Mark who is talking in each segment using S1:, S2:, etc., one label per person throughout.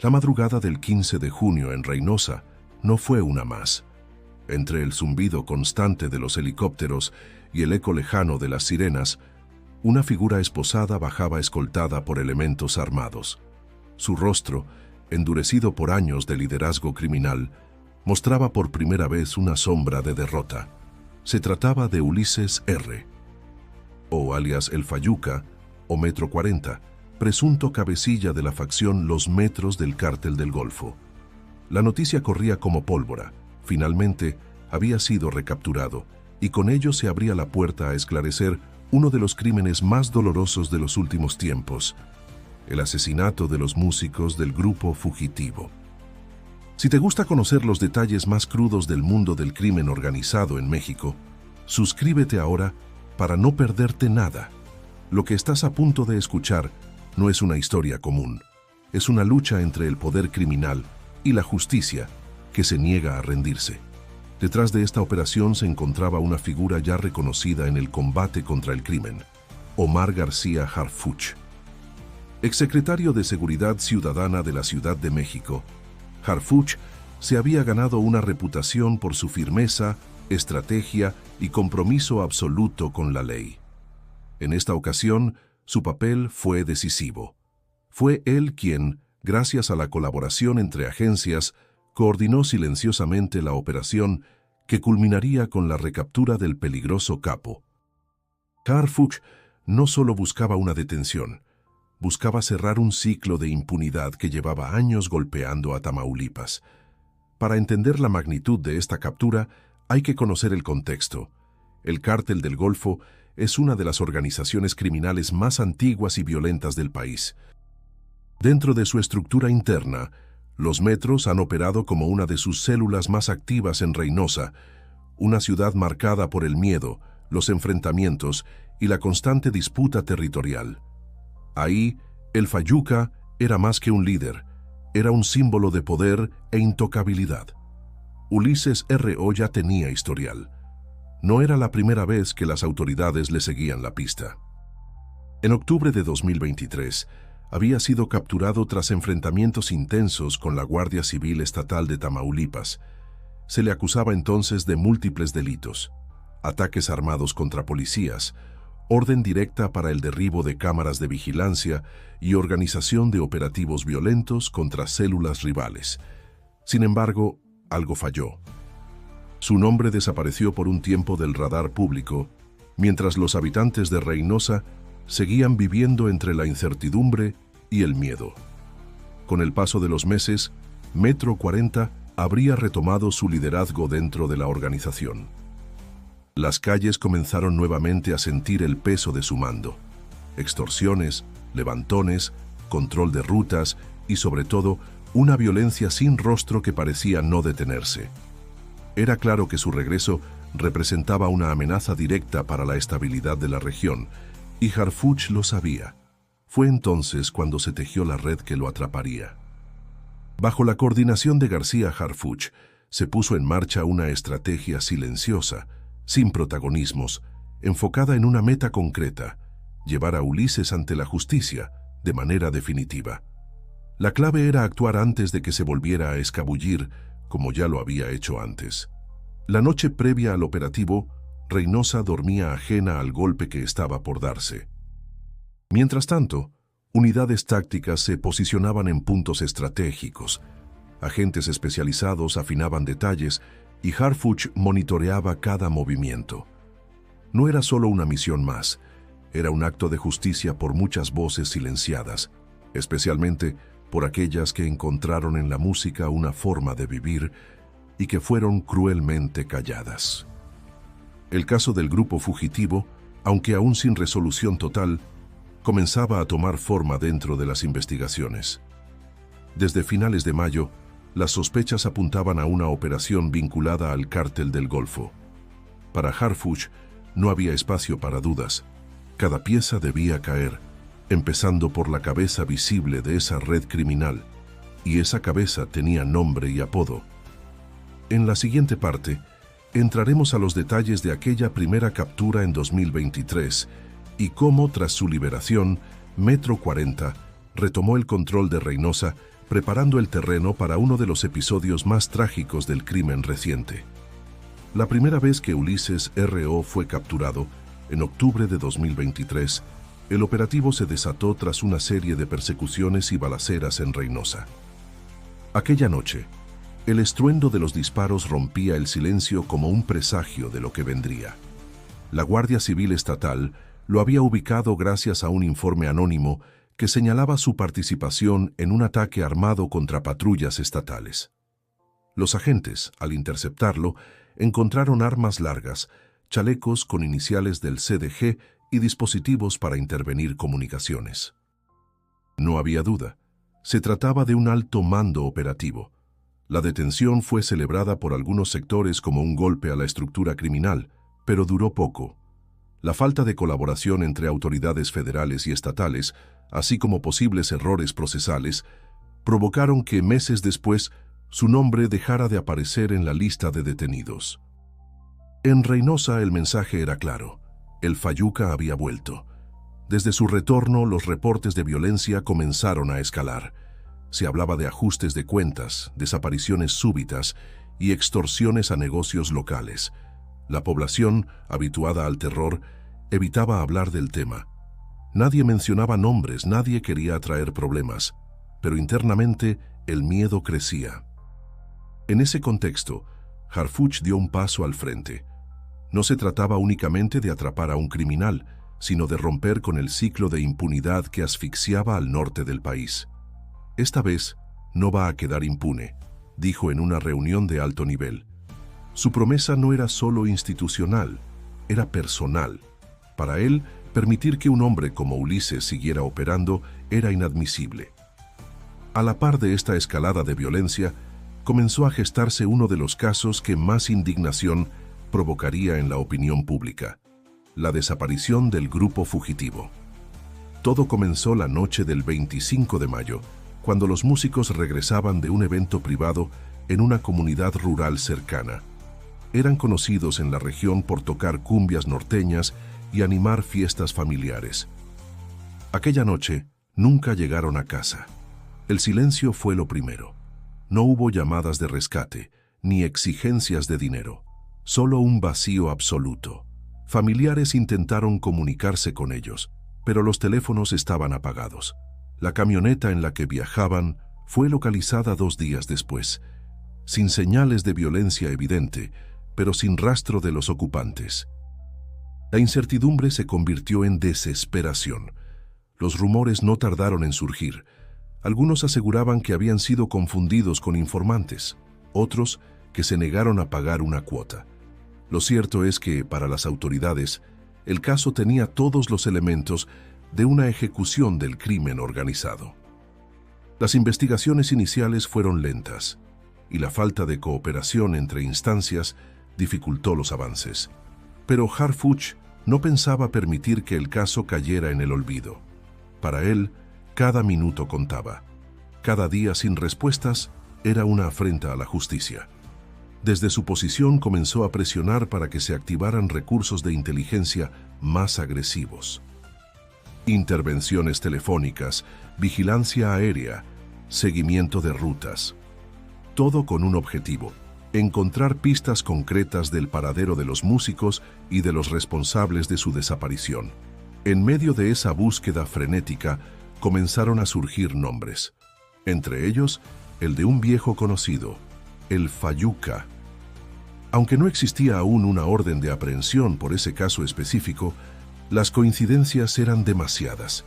S1: La madrugada del 15 de junio en Reynosa no fue una más. Entre el zumbido constante de los helicópteros y el eco lejano de las sirenas, una figura esposada bajaba escoltada por elementos armados. Su rostro, endurecido por años de liderazgo criminal, mostraba por primera vez una sombra de derrota. Se trataba de Ulises R., o alias El Fayuca, o Metro 40, presunto cabecilla de la facción Los Metros del Cártel del Golfo. La noticia corría como pólvora. Finalmente, había sido recapturado, y con ello se abría la puerta a esclarecer uno de los crímenes más dolorosos de los últimos tiempos: el asesinato de los músicos del grupo fugitivo. Si te gusta conocer los detalles más crudos del mundo del crimen organizado en México, suscríbete ahora para no perderte nada. Lo que estás a punto de escuchar no es una historia común. Es una lucha entre el poder criminal y la justicia que se niega a rendirse. Detrás de esta operación se encontraba una figura ya reconocida en el combate contra el crimen: Omar García Harfuch. Exsecretario de Seguridad Ciudadana de la Ciudad de México, Harfuch se había ganado una reputación por su firmeza, estrategia y compromiso absoluto con la ley. En esta ocasión, su papel fue decisivo. Fue él quien, gracias a la colaboración entre agencias, coordinó silenciosamente la operación que culminaría con la recaptura del peligroso capo. Harfuch no solo buscaba una detención, buscaba cerrar un ciclo de impunidad que llevaba años golpeando a Tamaulipas. Para entender la magnitud de esta captura, hay que conocer el contexto. El Cártel del Golfo es una de las organizaciones criminales más antiguas y violentas del país. Dentro de su estructura interna, los Metros han operado como una de sus células más activas en Reynosa, una ciudad marcada por el miedo, los enfrentamientos y la constante disputa territorial. Ahí, el Fayuca era más que un líder, era un símbolo de poder e intocabilidad. Ulises R. ya tenía historial. No era la primera vez que las autoridades le seguían la pista. En octubre de 2023, había sido capturado tras enfrentamientos intensos con la Guardia Civil Estatal de Tamaulipas. Se le acusaba entonces de múltiples delitos: ataques armados contra policías, orden directa para el derribo de cámaras de vigilancia y organización de operativos violentos contra células rivales. Sin embargo, algo falló. Su nombre desapareció por un tiempo del radar público, mientras los habitantes de Reynosa seguían viviendo entre la incertidumbre y el miedo. Con el paso de los meses, Metro 40 habría retomado su liderazgo dentro de la organización. Las calles comenzaron nuevamente a sentir el peso de su mando. Extorsiones, levantones, control de rutas y, sobre todo, una violencia sin rostro que parecía no detenerse. Era claro que su regreso representaba una amenaza directa para la estabilidad de la región, y Harfuch lo sabía. Fue entonces cuando se tejió la red que lo atraparía. Bajo la coordinación de García Harfuch, se puso en marcha una estrategia silenciosa, sin protagonismos, enfocada en una meta concreta: llevar a Ulises ante la justicia de manera definitiva. La clave era actuar antes de que se volviera a escabullir, como ya lo había hecho antes. La noche previa al operativo, Reynosa dormía ajena al golpe que estaba por darse. Mientras tanto, unidades tácticas se posicionaban en puntos estratégicos. Agentes especializados afinaban detalles y Harfuch monitoreaba cada movimiento. No era solo una misión más, era un acto de justicia por muchas voces silenciadas, especialmente por aquellas que encontraron en la música una forma de vivir y que fueron cruelmente calladas. El caso del grupo fugitivo, aunque aún sin resolución total, comenzaba a tomar forma dentro de las investigaciones. Desde finales de mayo, las sospechas apuntaban a una operación vinculada al Cártel del Golfo. Para Harfuch no había espacio para dudas. Cada pieza debía caer, empezando por la cabeza visible de esa red criminal, y esa cabeza tenía nombre y apodo. En la siguiente parte, entraremos a los detalles de aquella primera captura en 2023 y cómo, tras su liberación, Metro 40 retomó el control de Reynosa preparando el terreno para uno de los episodios más trágicos del crimen reciente. La primera vez que Ulises R.O. fue capturado, en octubre de 2023, el operativo se desató tras una serie de persecuciones y balaceras en Reynosa. Aquella noche, el estruendo de los disparos rompía el silencio como un presagio de lo que vendría. La Guardia Civil Estatal lo había ubicado gracias a un informe anónimo que señalaba su participación en un ataque armado contra patrullas estatales. Los agentes, al interceptarlo, encontraron armas largas, chalecos con iniciales del CDG y dispositivos para intervenir comunicaciones. No había duda, se trataba de un alto mando operativo. La detención fue celebrada por algunos sectores como un golpe a la estructura criminal, pero duró poco. La falta de colaboración entre autoridades federales y estatales, así como posibles errores procesales, provocaron que meses después su nombre dejara de aparecer en la lista de detenidos. En Reynosa el mensaje era claro: el Fayuca había vuelto. Desde su retorno, los reportes de violencia comenzaron a escalar. Se hablaba de ajustes de cuentas, desapariciones súbitas y extorsiones a negocios locales. La población, habituada al terror, evitaba hablar del tema. Nadie mencionaba nombres, nadie quería atraer problemas, pero internamente el miedo crecía. En ese contexto, Harfuch dio un paso al frente. No se trataba únicamente de atrapar a un criminal, sino de romper con el ciclo de impunidad que asfixiaba al norte del país. Esta vez no va a quedar impune, dijo en una reunión de alto nivel. Su promesa no era solo institucional, era personal. Para él, permitir que un hombre como Ulises siguiera operando era inadmisible. A la par de esta escalada de violencia, comenzó a gestarse uno de los casos que más indignación provocaría en la opinión pública: la desaparición del grupo fugitivo. Todo comenzó la noche del 25 de mayo, cuando los músicos regresaban de un evento privado en una comunidad rural cercana. Eran conocidos en la región por tocar cumbias norteñas y animar fiestas familiares. Aquella noche nunca llegaron a casa. El silencio fue lo primero. No hubo llamadas de rescate, ni exigencias de dinero. Solo un vacío absoluto. Familiares intentaron comunicarse con ellos, pero los teléfonos estaban apagados. La camioneta en la que viajaban fue localizada 2 días después, sin señales de violencia evidente, pero sin rastro de los ocupantes. La incertidumbre se convirtió en desesperación. Los rumores no tardaron en surgir. Algunos aseguraban que habían sido confundidos con informantes, otros que se negaron a pagar una cuota. Lo cierto es que, para las autoridades, el caso tenía todos los elementos de una ejecución del crimen organizado. Las investigaciones iniciales fueron lentas, y la falta de cooperación entre instancias dificultó los avances. Pero Harfuch no pensaba permitir que el caso cayera en el olvido. Para él, cada minuto contaba. Cada día sin respuestas era una afrenta a la justicia. Desde su posición comenzó a presionar para que se activaran recursos de inteligencia más agresivos. Intervenciones telefónicas, vigilancia aérea, seguimiento de rutas. Todo con un objetivo: encontrar pistas concretas del paradero de los músicos y de los responsables de su desaparición. En medio de esa búsqueda frenética, comenzaron a surgir nombres. Entre ellos, el de un viejo conocido, el Fayuca. Aunque no existía aún una orden de aprehensión por ese caso específico, las coincidencias eran demasiadas.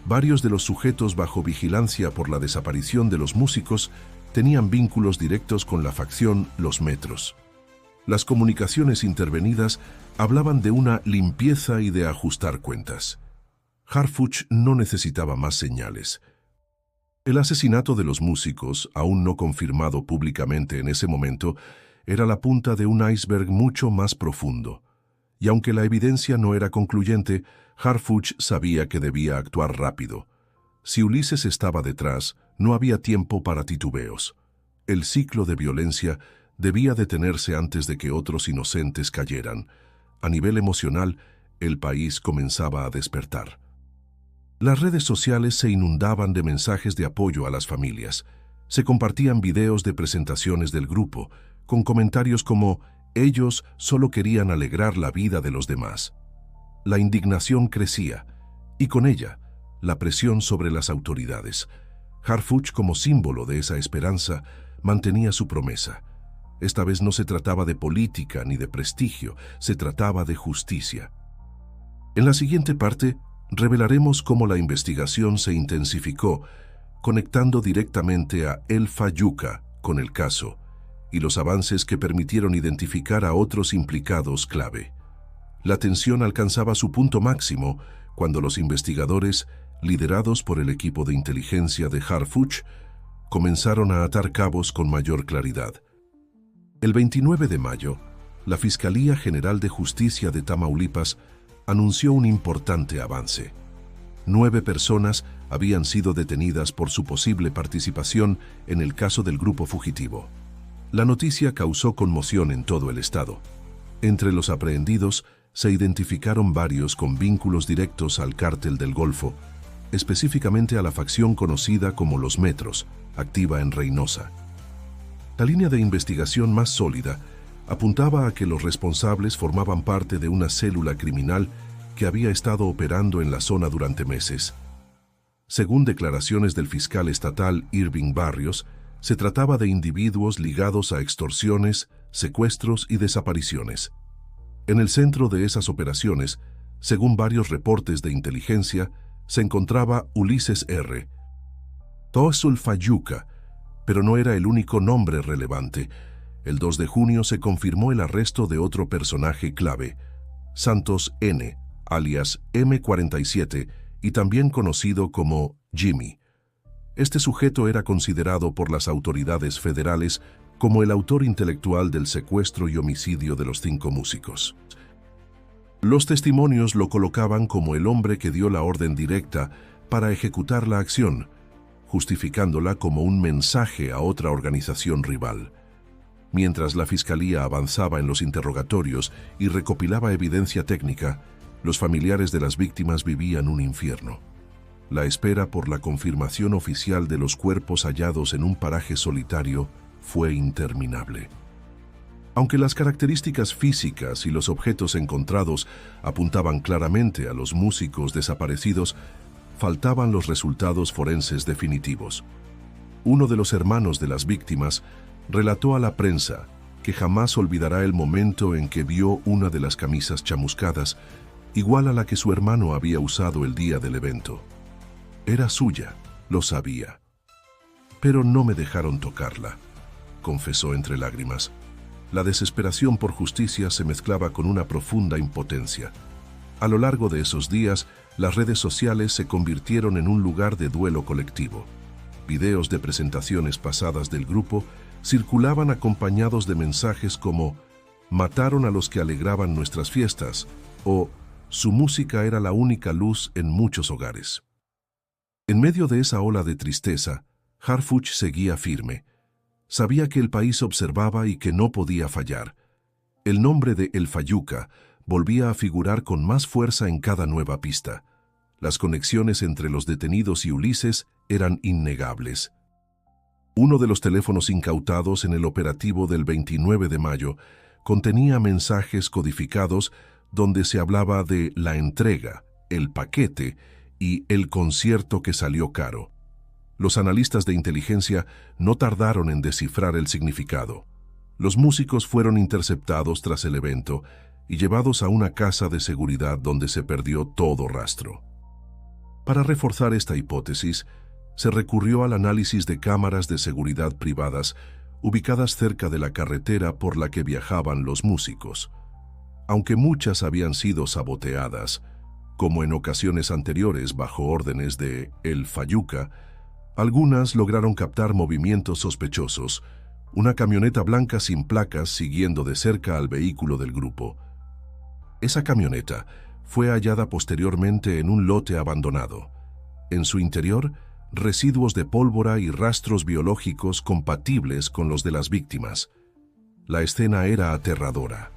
S1: Varios de los sujetos bajo vigilancia por la desaparición de los músicos tenían vínculos directos con la facción Los Metros. Las comunicaciones intervenidas hablaban de una limpieza y de ajustar cuentas. Harfuch no necesitaba más señales. El asesinato de los músicos, aún no confirmado públicamente en ese momento, era la punta de un iceberg mucho más profundo. Y aunque la evidencia no era concluyente, Harfuch sabía que debía actuar rápido. Si Ulises estaba detrás, no había tiempo para titubeos. El ciclo de violencia debía detenerse antes de que otros inocentes cayeran. A nivel emocional, el país comenzaba a despertar. Las redes sociales se inundaban de mensajes de apoyo a las familias. Se compartían videos de presentaciones del grupo, con comentarios como «ellos solo querían alegrar la vida de los demás». La indignación crecía, y con ella, la presión sobre las autoridades. Harfuch, como símbolo de esa esperanza, mantenía su promesa. Esta vez no se trataba de política ni de prestigio, se trataba de justicia. En la siguiente parte, revelaremos cómo la investigación se intensificó, conectando directamente a El Fayuca con el caso, y los avances que permitieron identificar a otros implicados clave. La tensión alcanzaba su punto máximo cuando los investigadores, liderados por el equipo de inteligencia de Harfuch, comenzaron a atar cabos con mayor claridad. El 29 de mayo, la Fiscalía General de Justicia de Tamaulipas anunció un importante avance. 9 personas habían sido detenidas por su posible participación en el caso del grupo fugitivo. La noticia causó conmoción en todo el estado. Entre los aprehendidos se identificaron varios con vínculos directos al Cártel del Golfo, específicamente a la facción conocida como Los Metros, activa en Reynosa. La línea de investigación más sólida apuntaba a que los responsables formaban parte de una célula criminal que había estado operando en la zona durante meses. Según declaraciones del fiscal estatal Irving Barrios, se trataba de individuos ligados a extorsiones, secuestros y desapariciones. En el centro de esas operaciones, según varios reportes de inteligencia, se encontraba Ulises R. Tosul Fayuca, pero no era el único nombre relevante. El 2 de junio se confirmó el arresto de otro personaje clave, Santos N., alias M47, y también conocido como Jimmy. Este sujeto era considerado por las autoridades federales como el autor intelectual del secuestro y homicidio de los 5 músicos. Los testimonios lo colocaban como el hombre que dio la orden directa para ejecutar la acción, justificándola como un mensaje a otra organización rival. Mientras la fiscalía avanzaba en los interrogatorios y recopilaba evidencia técnica, los familiares de las víctimas vivían un infierno. La espera por la confirmación oficial de los cuerpos hallados en un paraje solitario fue interminable. Aunque las características físicas y los objetos encontrados apuntaban claramente a los músicos desaparecidos, faltaban los resultados forenses definitivos. Uno de los hermanos de las víctimas relató a la prensa que jamás olvidará el momento en que vio una de las camisas chamuscadas, igual a la que su hermano había usado el día del evento. Era suya, lo sabía. Pero no me dejaron tocarla, confesó entre lágrimas. La desesperación por justicia se mezclaba con una profunda impotencia. A lo largo de esos días, las redes sociales se convirtieron en un lugar de duelo colectivo. Videos de presentaciones pasadas del grupo circulaban acompañados de mensajes como «Mataron a los que alegraban nuestras fiestas» o «Su música era la única luz en muchos hogares». En medio de esa ola de tristeza, Harfuch seguía firme. Sabía que el país observaba y que no podía fallar. El nombre de El Fayuca volvía a figurar con más fuerza en cada nueva pista. Las conexiones entre los detenidos y Ulises eran innegables. Uno de los teléfonos incautados en el operativo del 29 de mayo contenía mensajes codificados donde se hablaba de la entrega, el paquete y el concierto que salió caro. Los analistas de inteligencia no tardaron en descifrar el significado. Los músicos fueron interceptados tras el evento y llevados a una casa de seguridad donde se perdió todo rastro. Para reforzar esta hipótesis, se recurrió al análisis de cámaras de seguridad privadas ubicadas cerca de la carretera por la que viajaban los músicos. Aunque muchas habían sido saboteadas, como en ocasiones anteriores bajo órdenes de El Fayuca, algunas lograron captar movimientos sospechosos, una camioneta blanca sin placas siguiendo de cerca al vehículo del grupo. Esa camioneta fue hallada posteriormente en un lote abandonado. En su interior, residuos de pólvora y rastros biológicos compatibles con los de las víctimas. La escena era aterradora.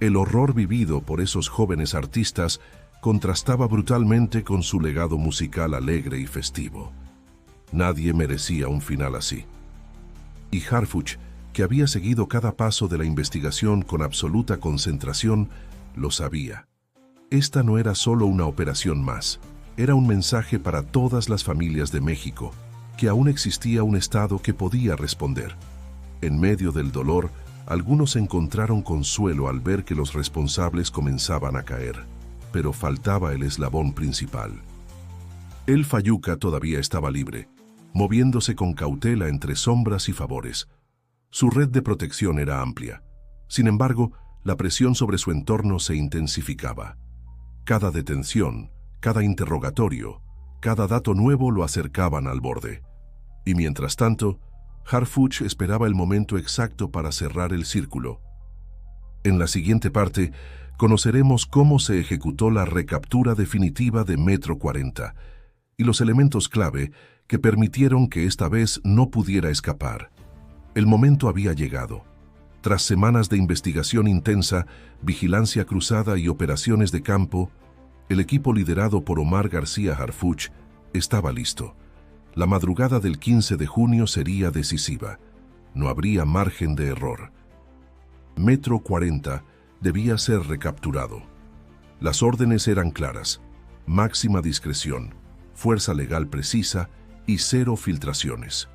S1: El horror vivido por esos jóvenes artistas contrastaba brutalmente con su legado musical alegre y festivo. Nadie merecía un final así. Y Harfuch, que había seguido cada paso de la investigación con absoluta concentración, lo sabía. Esta no era solo una operación más, era un mensaje para todas las familias de México, que aún existía un Estado que podía responder. En medio del dolor, algunos encontraron consuelo al ver que los responsables comenzaban a caer, pero faltaba el eslabón principal. El Fayuca todavía estaba libre, moviéndose con cautela entre sombras y favores. Su red de protección era amplia. Sin embargo, la presión sobre su entorno se intensificaba. Cada detención, cada interrogatorio, cada dato nuevo lo acercaban al borde. Y mientras tanto, Harfuch esperaba el momento exacto para cerrar el círculo. En la siguiente parte, conoceremos cómo se ejecutó la recaptura definitiva de Metro 40 y los elementos clave que permitieron que esta vez no pudiera escapar. El momento había llegado. Tras semanas de investigación intensa, vigilancia cruzada y operaciones de campo, el equipo liderado por Omar García Harfuch estaba listo. La madrugada del 15 de junio sería decisiva. No habría margen de error. Metro 40 debía ser recapturado. Las órdenes eran claras: máxima discreción, fuerza legal precisa y cero filtraciones.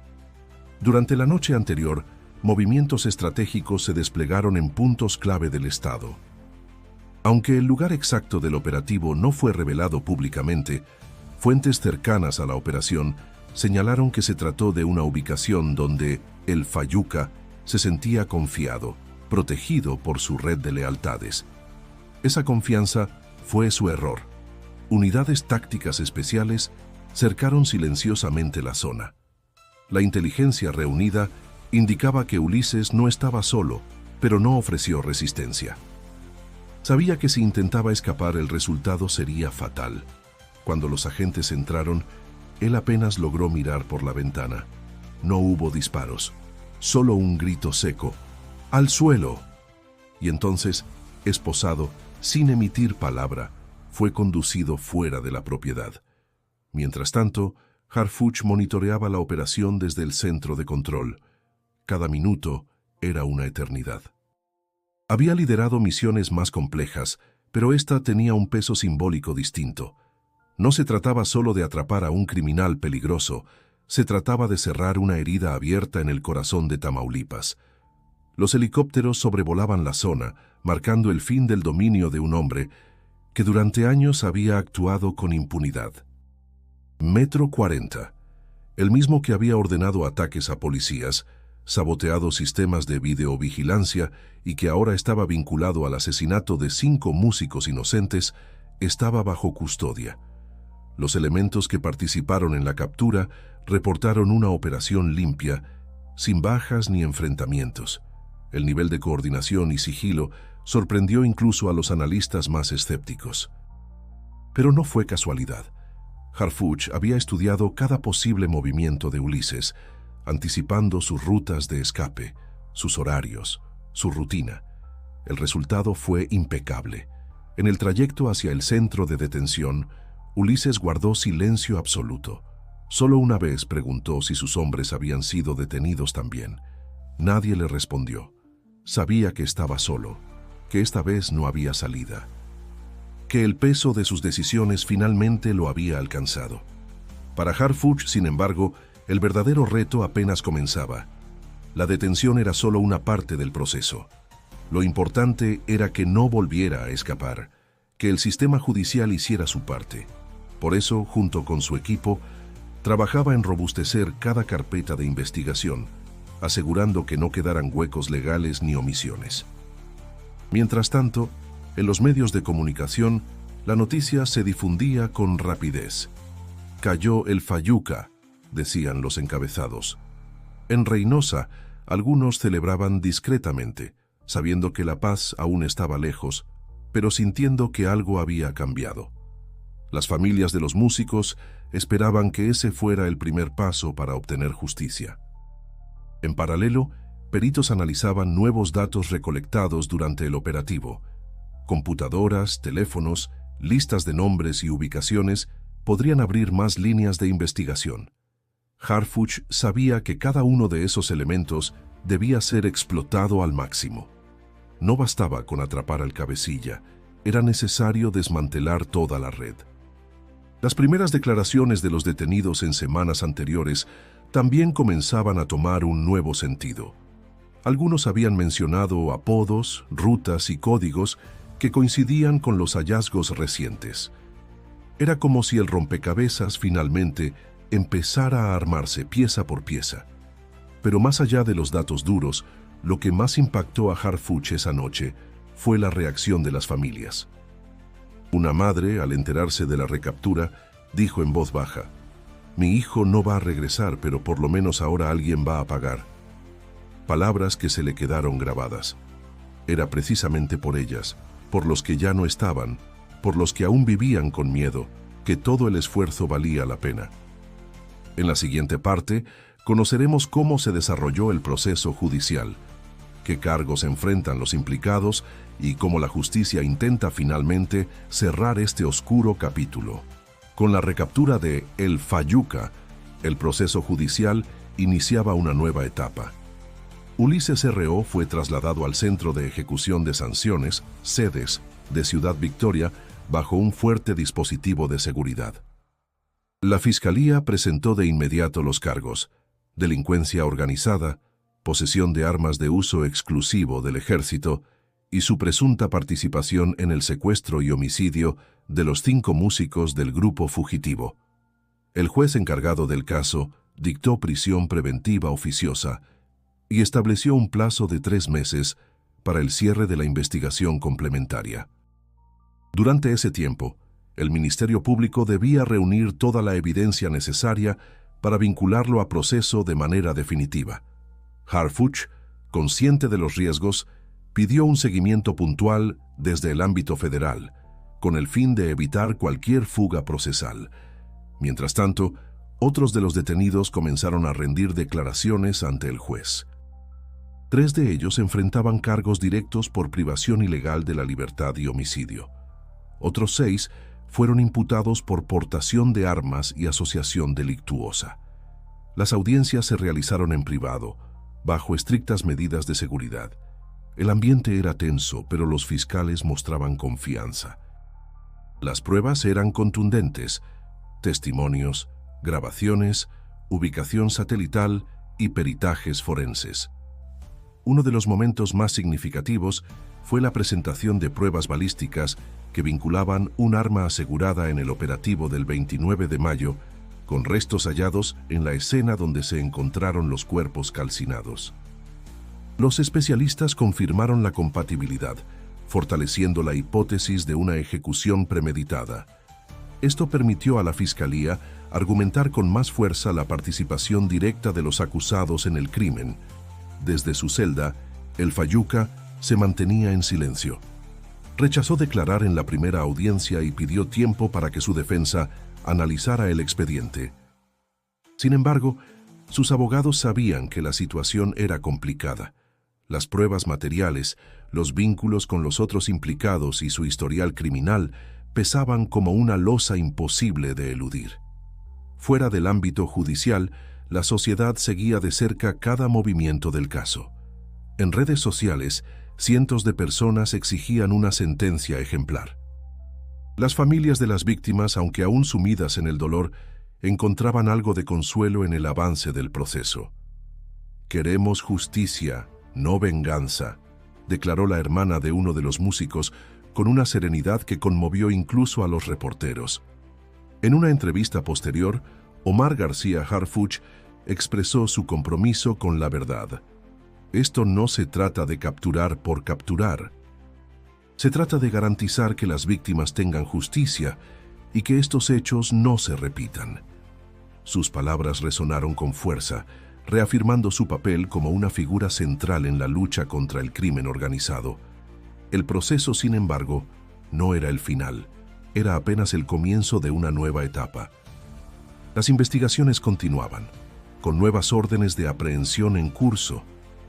S1: Durante la noche anterior, movimientos estratégicos se desplegaron en puntos clave del Estado. Aunque el lugar exacto del operativo no fue revelado públicamente, fuentes cercanas a la operación señalaron que se trató de una ubicación donde el Fayuca se sentía confiado, protegido por su red de lealtades. Esa confianza fue su error. Unidades tácticas especiales cercaron silenciosamente la zona. La inteligencia reunida indicaba que Ulises no estaba solo, pero no ofreció resistencia. Sabía que si intentaba escapar el resultado sería fatal. Cuando los agentes entraron, él apenas logró mirar por la ventana. No hubo disparos, solo un grito seco: ¡al suelo! Y entonces, esposado, sin emitir palabra, fue conducido fuera de la propiedad. Mientras tanto, Harfuch monitoreaba la operación desde el centro de control. Cada minuto era una eternidad. Había liderado misiones más complejas, pero esta tenía un peso simbólico distinto. No se trataba solo de atrapar a un criminal peligroso, se trataba de cerrar una herida abierta en el corazón de Tamaulipas. Los helicópteros sobrevolaban la zona, marcando el fin del dominio de un hombre que durante años había actuado con impunidad. Metro 40, el mismo que había ordenado ataques a policías, saboteado sistemas de videovigilancia y que ahora estaba vinculado al asesinato de 5 músicos inocentes, estaba bajo custodia. Los elementos que participaron en la captura reportaron una operación limpia, sin bajas ni enfrentamientos. El nivel de coordinación y sigilo sorprendió incluso a los analistas más escépticos. Pero no fue casualidad. Harfuch había estudiado cada posible movimiento de Ulises, anticipando sus rutas de escape, sus horarios, su rutina. El resultado fue impecable. En el trayecto hacia el centro de detención, Ulises guardó silencio absoluto. Solo una vez preguntó si sus hombres habían sido detenidos también. Nadie le respondió. Sabía que estaba solo, que esta vez no había salida, que el peso de sus decisiones finalmente lo había alcanzado. Para Harfuch, sin embargo, el verdadero reto apenas comenzaba. La detención era solo una parte del proceso. Lo importante era que no volviera a escapar, que el sistema judicial hiciera su parte. Por eso, junto con su equipo, trabajaba en robustecer cada carpeta de investigación, asegurando que no quedaran huecos legales ni omisiones. Mientras tanto, en los medios de comunicación, la noticia se difundía con rapidez. «Cayó el Fayuca», decían los encabezados. En Reynosa, algunos celebraban discretamente, sabiendo que la paz aún estaba lejos, pero sintiendo que algo había cambiado. Las familias de los músicos esperaban que ese fuera el primer paso para obtener justicia. En paralelo, peritos analizaban nuevos datos recolectados durante el operativo: computadoras, teléfonos listas de nombres y ubicaciones podrían abrir más líneas de investigación. Harfuch sabía que cada uno de esos elementos debía ser explotado al máximo. No bastaba con atrapar al cabecilla, era necesario desmantelar toda la red. Las primeras declaraciones de los detenidos en semanas anteriores también comenzaban a tomar un nuevo sentido. Algunos habían mencionado apodos, rutas y códigos que coincidían con los hallazgos recientes. Era como si el rompecabezas finalmente empezara a armarse pieza por pieza. Pero más allá de los datos duros, lo que más impactó a Harfuch esa noche fue la reacción de las familias. Una madre, al enterarse de la recaptura, dijo en voz baja: «Mi hijo no va a regresar, pero por lo menos ahora alguien va a pagar». Palabras que se le quedaron grabadas. Era precisamente por ellas, por los que ya no estaban, por los que aún vivían con miedo, que todo el esfuerzo valía la pena. En la siguiente parte, conoceremos cómo se desarrolló el proceso judicial, qué cargos enfrentan los implicados y cómo la justicia intenta finalmente cerrar este oscuro capítulo. Con la recaptura de El Fayuca, el proceso judicial iniciaba una nueva etapa. Ulises R.O. fue trasladado al Centro de Ejecución de Sanciones, CEDES, de Ciudad Victoria, bajo un fuerte dispositivo de seguridad. La Fiscalía presentó de inmediato los cargos: delincuencia organizada, posesión de armas de uso exclusivo del Ejército y su presunta participación en el secuestro y homicidio de los 5 músicos del grupo fugitivo. El juez encargado del caso dictó prisión preventiva oficiosa y estableció un plazo de 3 meses para el cierre de la investigación complementaria. Durante ese tiempo, el Ministerio Público debía reunir toda la evidencia necesaria para vincularlo a proceso de manera definitiva. Harfuch, consciente de los riesgos, pidió un seguimiento puntual desde el ámbito federal, con el fin de evitar cualquier fuga procesal. Mientras tanto, otros de los detenidos comenzaron a rendir declaraciones ante el juez. 3 de ellos enfrentaban cargos directos por privación ilegal de la libertad y homicidio. Otros 6 fueron imputados por portación de armas y asociación delictuosa. Las audiencias se realizaron en privado, bajo estrictas medidas de seguridad. El ambiente era tenso, pero los fiscales mostraban confianza. Las pruebas eran contundentes: testimonios, grabaciones, ubicación satelital y peritajes forenses. Uno de los momentos más significativos fue la presentación de pruebas balísticas que vinculaban un arma asegurada en el operativo del 29 de mayo con restos hallados en la escena donde se encontraron los cuerpos calcinados. Los especialistas confirmaron la compatibilidad, fortaleciendo la hipótesis de una ejecución premeditada. Esto permitió a la Fiscalía argumentar con más fuerza la participación directa de los acusados en el crimen. Desde su celda, el Fayuca se mantenía en silencio. Rechazó declarar en la primera audiencia y pidió tiempo para que su defensa analizara el expediente. Sin embargo, sus abogados sabían que la situación era complicada. Las pruebas materiales, los vínculos con los otros implicados y su historial criminal pesaban como una losa imposible de eludir. Fuera del ámbito judicial, la sociedad seguía de cerca cada movimiento del caso. En redes sociales, cientos de personas exigían una sentencia ejemplar. Las familias de las víctimas, aunque aún sumidas en el dolor, encontraban algo de consuelo en el avance del proceso. «Queremos justicia, no venganza», declaró la hermana de uno de los músicos con una serenidad que conmovió incluso a los reporteros. En una entrevista posterior, Omar García Harfuch expresó su compromiso con la verdad. «Esto no se trata de capturar por capturar. Se trata de garantizar que las víctimas tengan justicia y que estos hechos no se repitan». Sus palabras resonaron con fuerza, reafirmando su papel como una figura central en la lucha contra el crimen organizado. El proceso, sin embargo, no era el final, era apenas el comienzo de una nueva etapa. Las investigaciones continuaban, con nuevas órdenes de aprehensión en curso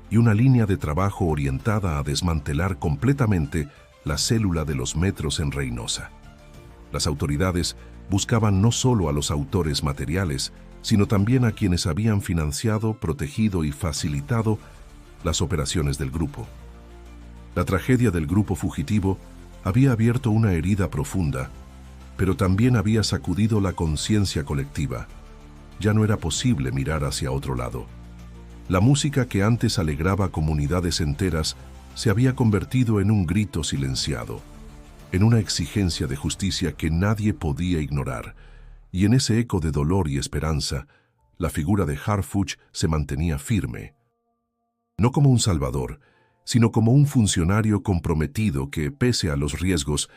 S1: y una línea de trabajo orientada a desmantelar completamente la célula de los metros en Reynosa. Las autoridades buscaban no solo a los autores materiales, sino también a quienes habían financiado, protegido y facilitado las operaciones del grupo. La tragedia del grupo fugitivo había abierto una herida profunda, pero también había sacudido la conciencia colectiva. Ya no era posible mirar hacia otro lado. La música que antes alegraba comunidades enteras se había convertido en un grito silenciado, en una exigencia de justicia que nadie podía ignorar, y en ese eco de dolor y esperanza, la figura de Harfuch se mantenía firme. No como un salvador, sino como un funcionario comprometido que, pese a los riesgos,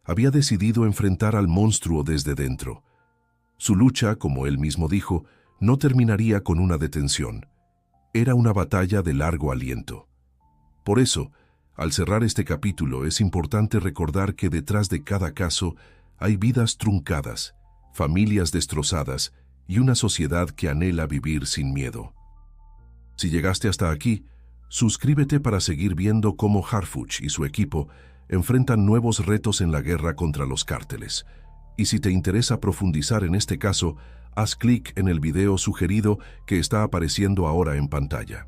S1: había decidido enfrentar al monstruo desde dentro. Su lucha, como él mismo dijo, no terminaría con una detención. Era una batalla de largo aliento. Por eso, al cerrar este capítulo, es importante recordar que detrás de cada caso hay vidas truncadas, familias destrozadas y una sociedad que anhela vivir sin miedo. Si llegaste hasta aquí, suscríbete para seguir viendo cómo Harfuch y su equipo enfrentan nuevos retos en la guerra contra los cárteles. Y si te interesa profundizar en este caso, haz clic en el video sugerido que está apareciendo ahora en pantalla.